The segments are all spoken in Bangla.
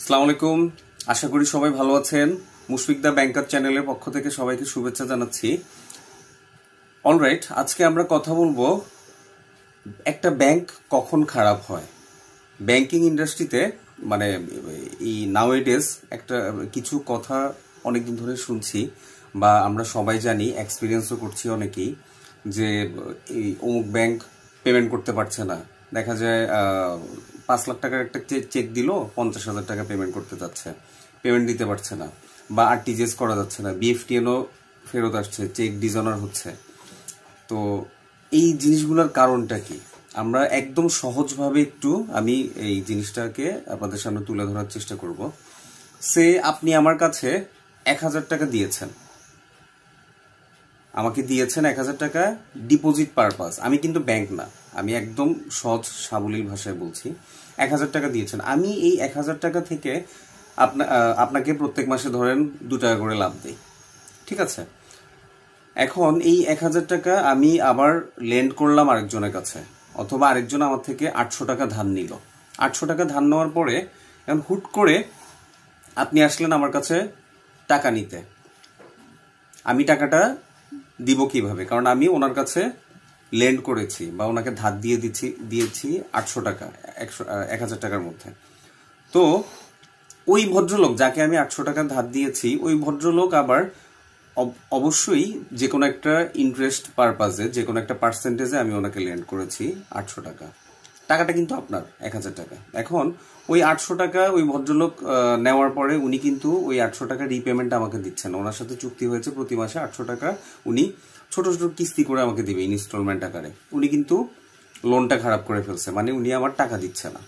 আসসালামু আলাইকুম। আশা করি সবাই ভালো আছেন। মুশফিক দা ব্যাংকার চ্যানেলের পক্ষ থেকে সবাইকে শুভেচ্ছা জানাচ্ছি। অলরাইট, আজকে আমরা কথা বলবো একটা ব্যাংক কখন খারাপ হয়। ব্যাংকিং ইন্ডাস্ট্রিতে মানে এই নাওএডেজ একটা কিছু কথা অনেকদিন ধরে শুনছি বা আমরা সবাই জানি, এক্সপিরিয়েন্সও করছি অনেকেই, যে এই অমুক ব্যাংক পেমেন্ট করতে পারছে না। দেখা যায় 5 লাখ টাকার একটা চেক দিল, 50,000 টাকা পেমেন্ট করতে যাচ্ছে, পেমেন্ট দিতে পারছে না, বা আরটিজিএস করা যাচ্ছে না, বিএফটিএনও ফেরত আসছে, চেক ডিসঅনার হচ্ছে। তো এই জিনিসগুলোর কারণটা কি আমরা একদম সহজভাবে একটু আমি এই জিনিসটাকে আপনাদের সামনে তুলে ধরার চেষ্টা করব। সে আপনি আমার কাছে 1,000 টাকা দিয়েছেন, আমাকে দিয়েছেন 1,000 টাকা ডিপোজিট পারপাস। আমি কিন্তু ব্যাংক না, আমি একদম সহজ সাবলীল ভাষায় বলছি। 1,000 টাকা দিয়েছেন, আমি এই 1,000 টাকা থেকে আপনাকে প্রত্যেক মাসে ধরেন 2 টাকা করে লাভ দেই, ঠিক আছে? এখন এই 1,000 টাকা আমি আবার লেন্ড করলাম আরেকজনের কাছে, অথবা আরেকজন আমার থেকে 800 টাকা ধার নিল। 800 টাকা ধার নেওয়ার পরে এখন হুট করে আপনি আসলেন আমার কাছে টাকা নিতে। আমি টাকাটা দিব কিভাবে? কারণ আমি ওনার কাছে লেন্ড করেছি বা ওনাকে ধার দিয়েছি 800 টাকা, 1,000 টাকার মধ্যে। তো ওই ভদ্রলোক যাকে আমি 800 টাকা ধার দিয়েছি, ওই ভদ্রলোক আবার অবশ্যই যে কোনো একটা ইন্টারেস্ট পারপাজে, যে কোনো একটা পার্সেন্টেজে আমি ওনাকে লেন্ড করেছি 800 টাকা। টাকাটা কিন্তু আপনার 1,000 টাকা। এখন ওই 800 টাকা ওই ভদ্রলোক নেওয়ার পরে উনি কিন্তু ওই 800 টাকা রিপেমেন্ট আমাকে দিচ্ছেন। ওনার সাথে চুক্তি হয়েছে প্রতি মাসে 800 টাকা উনি ছোট ছোট কিস্তি করে আমাকে দিবে ইনস্টলমেন্ট আকারে। উনি কিন্তু লোনটা খারাপ করে ফেলছে, মানে উনি আমার টাকা দিচ্ছে না।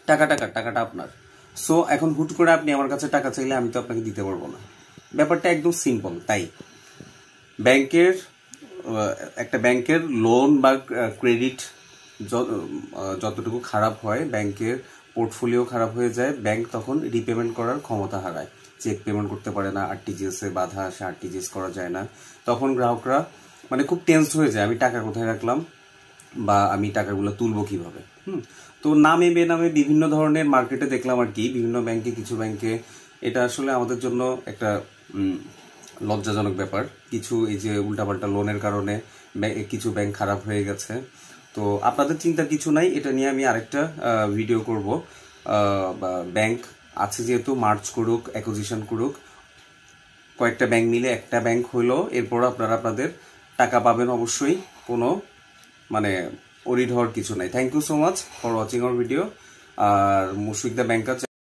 টাকাটা আপনার। সো এখন হুট করে আপনি আমার কাছে টাকা চাইলে আমি তো আপনাকে দিতে পারবো না। ব্যাপারটা একদম সিম্পল। তাই একটা ব্যাংকের লোন বা ক্রেডিট যতটুকু খারাপ হয়, ব্যাংকের পোর্টফোলিও খারাপ হয়ে যায়, ব্যাংক তখন রিপেমেন্ট করার ক্ষমতা হারায়। চেক পেমেন্ট করতে পারে না, আরটিজিএস এ বাধা আসে, আরটিজিএস করা যায় না। তখন গ্রাহকরা মানে খুব টেন্সড হয়ে যায়, আমি টাকা কোথায় রাখলাম বা আমি টাকাগুলো তুলবো কিভাবে। তো নামে বেনামে বিভিন্ন ধরনের মার্কেটে দেখলাম আর কি, বিভিন্ন ব্যাংকে, কিছু ব্যাংকে এটা আসলে আমাদের জন্য একটা লজ্জাজনক ব্যাপার। কিছু এই যে উল্টাপাল্টা লোনের কারণে কিছু ব্যাংক খারাপ হয়ে গেছে। তো আপনাদের চিন্তার কিছু নাই, এটা নিয়ে আমি আরেকটা ভিডিও করব। ব্যাংক আছে যেহেতু, মার্জ করুক, অ্যাকুইজিশন করুক, কয়েকটা ব্যাংক মিলে একটা ব্যাংক হইলো, এরপর আপনারা আপনাদের টাকা পাবেন অবশ্যই। কোনো মানে ওরিড হওয়ার কিছু নাই। Thank you so much for watching our video. আর মুশফিক দা ব্যাংকার